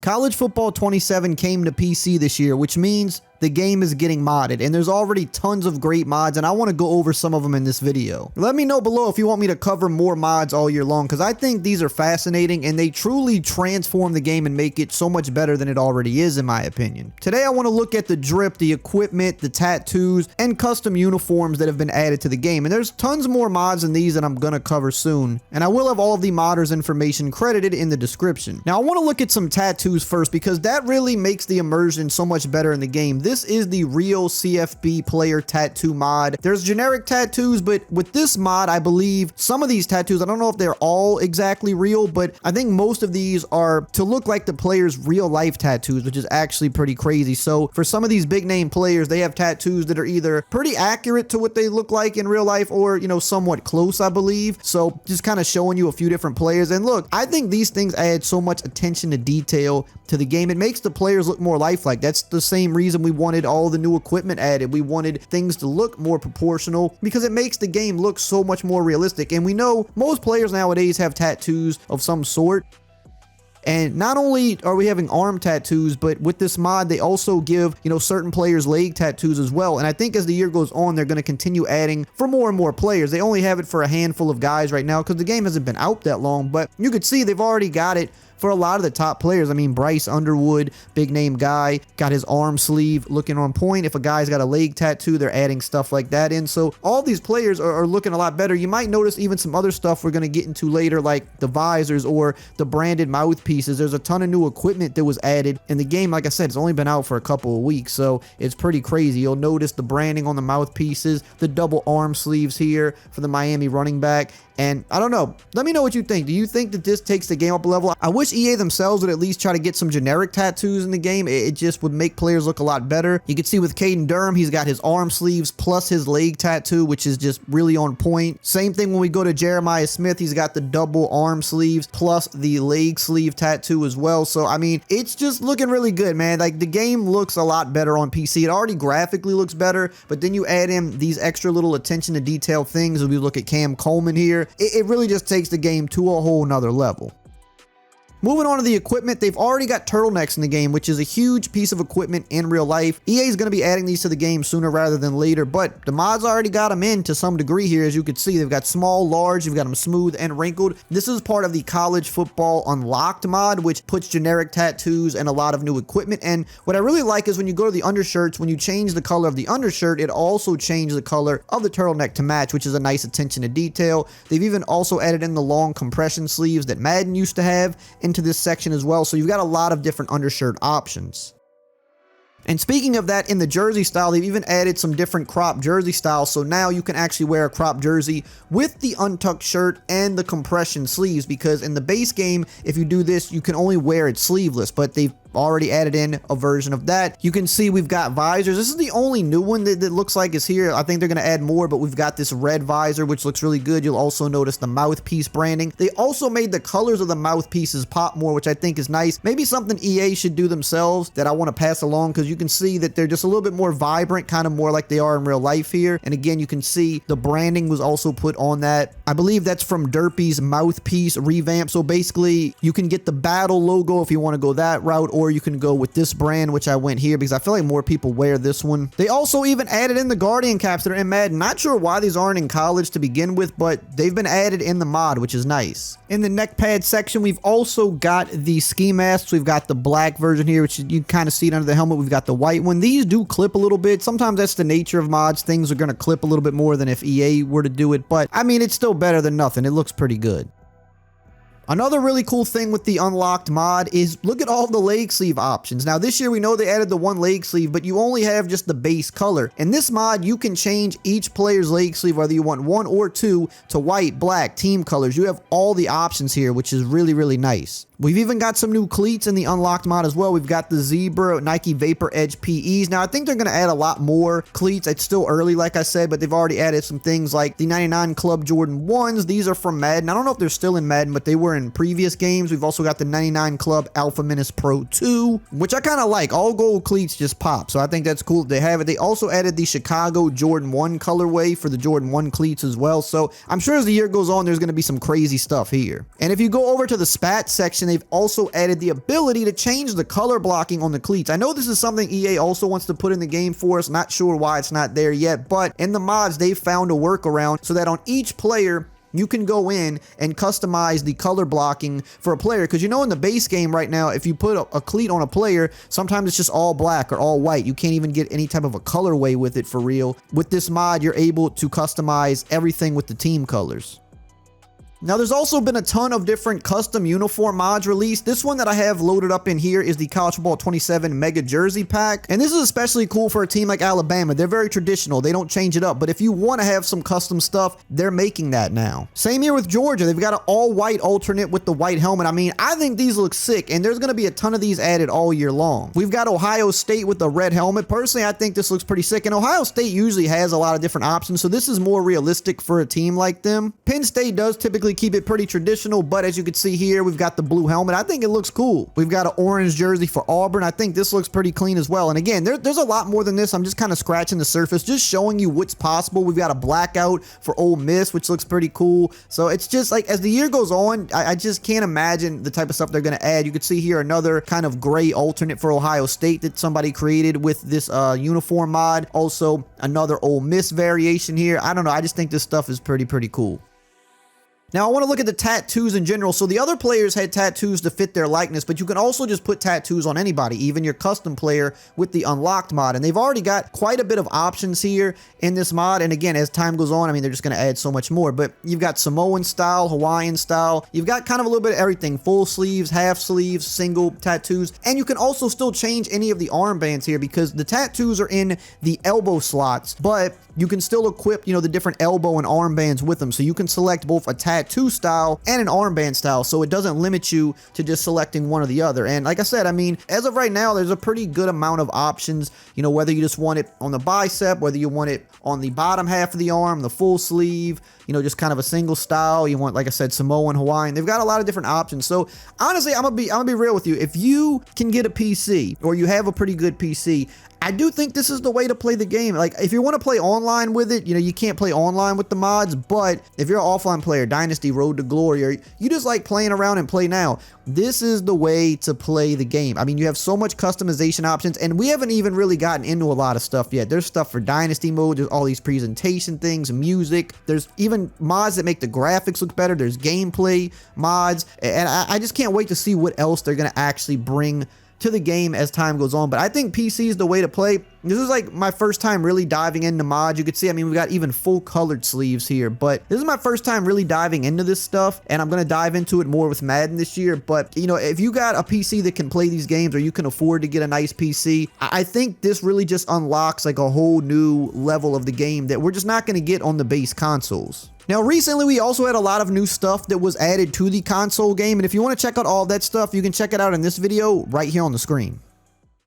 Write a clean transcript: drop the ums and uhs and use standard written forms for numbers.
College Football 27 came to PC this year, which means the game is getting modded, and there's already tons of great mods, and I want to go over some of them in this video. Let me know below if you want me to cover more mods all year long, because I think these are fascinating and they truly transform the game and make it so much better than it already is, in my opinion. Today I want to look at the drip, the equipment, the tattoos, and custom uniforms that have been added to the game, and there's tons more mods than these that I'm going to cover soon, and I will have all of the modders' information credited in the description. Now I want to look at some tattoos first, because that really makes the immersion so much better in the game. This is the real CFB player tattoo mod. There's generic tattoos, but with this mod, I believe some of these tattoos, I don't know if they're all exactly real, but I think most of these are to look like the player's real life tattoos, which is actually pretty crazy. So for some of these big name players, they have tattoos that are either pretty accurate to what they look like in real life or, you know, somewhat close, I believe. So just kind of showing you a few different players. And look, I think these things add so much attention to detail to the game. It makes the players look more lifelike. That's the same reason we wanted all the new equipment added. We wanted things to look more proportional because it makes the game look so much more realistic. And we know most players nowadays have tattoos of some sort. And not only are we having arm tattoos, but with this mod, they also give, you know, certain players leg tattoos as well. And I think as the year goes on, they're going to continue adding for more and more players. They only have it for a handful of guys right now because the game hasn't been out that long, but you could see they've already got it for a lot of the top players. I mean, Bryce Underwood, big name guy, got his arm sleeve looking on point. If a guy's got a leg tattoo, they're adding stuff like that in. So all these players are looking a lot better. You might notice even some other stuff we're going to get into later, like the visors or the branded mouthpieces. There's a ton of new equipment that was added in the game. Like I said, it's only been out for a couple of weeks, so it's pretty crazy. You'll notice the branding on the mouthpieces, the double arm sleeves here for the Miami running back. And I don't know, let me know what you think. Do you think that this takes the game up a level? I wish EA themselves would at least try to get some generic tattoos in the game. It just would make players look a lot better. You can see with Caden Durham, he's got his arm sleeves plus his leg tattoo, which is just really on point. Same thing when we go to Jeremiah Smith, he's got the double arm sleeves plus the leg sleeve tattoo as well. So, I mean, it's just looking really good, man. Like, the game looks a lot better on PC. It already graphically looks better, but then you add in these extra little attention to detail things. As we look at Cam Coleman here, it really just takes the game to a whole nother level. Moving on to the equipment, they've already got turtlenecks in the game, which is a huge piece of equipment in real life. EA is going to be adding these to the game sooner rather than later, but the mods already got them in to some degree here. As you can see, they've got small, large, you've got them smooth and wrinkled. This is part of the College Football Unlocked mod, which puts generic tattoos and a lot of new equipment. And what I really like is when you go to the undershirts, when you change the color of the undershirt, it also changes the color of the turtleneck to match, which is a nice attention to detail. They've even also added in the long compression sleeves that Madden used to have into this section as well, so you've got a lot of different undershirt options. And speaking of that, in the jersey style, they've even added some different crop jersey styles, so now you can actually wear a crop jersey with the untucked shirt and the compression sleeves, because in the base game, if you do this, you can only wear it sleeveless, but they've already added in a version of that. You can see we've got visors. This is the only new one that looks like is here. I think they're going to add more, but we've got this red visor, which looks really good. You'll also notice the mouthpiece branding. They also made the colors of the mouthpieces pop more, which I think is nice. Maybe something EA should do themselves that I want to pass along, because you can see that they're just a little bit more vibrant, kind of more like they are in real life here. And again, you can see the branding was also put on that. I believe that's from Derpy's Mouthpiece Revamp. So basically, you can get the battle logo if you want to go that route, or you can go with this brand, which I went here because I feel like more people wear this one. They also even added in the Guardian caps that are in Madden. Not sure why these aren't in college to begin with, but they've been added in the mod, which is nice. In the neck pad section, we've also got the ski masks. We've got the black version here, which you kind of see it under the helmet. We've got the white one. These do clip a little bit. Sometimes that's the nature of mods. Things are going to clip a little bit more than if EA were to do it, but I mean, it's still better than nothing. It looks pretty good. Another really cool thing with the unlocked mod is look at all the leg sleeve options. Now this year we know they added the one leg sleeve, but you only have just the base color. In this mod, you can change each player's leg sleeve, whether you want one or two, to white, black, team colors. You have all the options here, which is really, really nice. We've even got some new cleats in the unlocked mod as well. We've got the Zebra Nike Vapor Edge PEs. Now, I think they're going to add a lot more cleats. It's still early, like I said, but they've already added some things like the 99 Club Jordan 1s. These are from Madden. I don't know if they're still in Madden, but they were in previous games. We've also got the 99 Club Alpha Menace Pro 2, which I kind of like. All gold cleats just pop, so I think that's cool that they have it. They also added the Chicago Jordan 1 colorway for the Jordan 1 cleats as well, so I'm sure as the year goes on, there's going to be some crazy stuff here. And if you go over to the spat section, they've also added the ability to change the color blocking on the cleats. I know this is something EA also wants to put in the game for us. Not sure why it's not there yet, but in the mods, they've found a workaround so that on each player, you can go in and customize the color blocking for a player. Because you know in the base game right now, if you put a cleat on a player, sometimes it's just all black or all white. You can't even get any type of a colorway with it for real. With this mod, you're able to customize everything with the team colors. Now, there's also been a ton of different custom uniform mods released. This one that I have loaded up in here is the College Football 27 Mega Jersey Pack. And this is especially cool for a team like Alabama. They're very traditional. They don't change it up. But if you want to have some custom stuff, they're making that now. Same here with Georgia. They've got an all-white alternate with the white helmet. I mean, I think these look sick, and there's going to be a ton of these added all year long. We've got Ohio State with the red helmet. Personally, I think this looks pretty sick. And Ohio State usually has a lot of different options, so this is more realistic for a team like them. Penn State does typically keep it pretty traditional, but as you can see here, we've got the blue helmet. I think it looks cool. We've got an orange jersey for Auburn. I think this looks pretty clean as well. And again, there's a lot more than this. I'm just kind of scratching the surface, just showing you what's possible. We've got a blackout for Ole Miss, which looks pretty cool. So it's just like, as the year goes on, I just can't imagine the type of stuff they're going to add. You can see here another kind of gray alternate for Ohio State that somebody created with this uniform mod. Also, another Ole Miss variation here. I don't know. I just think this stuff is pretty cool. Now, I want to look at the tattoos in general. So the other players had tattoos to fit their likeness, but you can also just put tattoos on anybody, even your custom player with the unlocked mod. And they've already got quite a bit of options here in this mod. And again, as time goes on, I mean, they're just going to add so much more. But you've got Samoan style, Hawaiian style. You've got kind of a little bit of everything. Full sleeves, half sleeves, single tattoos. And you can also still change any of the armbands here because the tattoos are in the elbow slots, but you can still equip, you know, the different elbow and armbands with them. So you can select both a tattoo style and an armband style. So it doesn't limit you to just selecting one or the other. And like I said, I mean, as of right now, there's a pretty good amount of options, you know, whether you just want it on the bicep, whether you want it on the bottom half of the arm, the full sleeve, you know, just kind of a single style. You want, like I said, Samoan, Hawaiian. They've got a lot of different options. So honestly, I'm gonna be real with you. If you can get a PC or you have a pretty good PC, I do think this is the way to play the game. Like, if you want to play online with it, you know, you can't play online with the mods, but if you're an offline player, Dynasty, Road to Glory, or you just like playing around and play now, this is the way to play the game. I mean, you have so much customization options, and we haven't even really gotten into a lot of stuff yet. There's stuff for Dynasty mode, there's all these presentation things, music, there's even mods that make the graphics look better, there's gameplay mods, and I just can't wait to see what else they're going to actually bring to the game as time goes on. But I think PC is the way to play. This is like my first time really diving into mods. You could see, I mean, we got even full colored sleeves here, but this is my first time really diving into this stuff, and I'm going to dive into it more with Madden this year. But, you know, if you got a PC that can play these games, or you can afford to get a nice PC, I think this really just unlocks like a whole new level of the game that we're just not going to get on the base consoles. Now, recently, we also had a lot of new stuff that was added to the console game, and if you want to check out all that stuff, you can check it out in this video right here on the screen.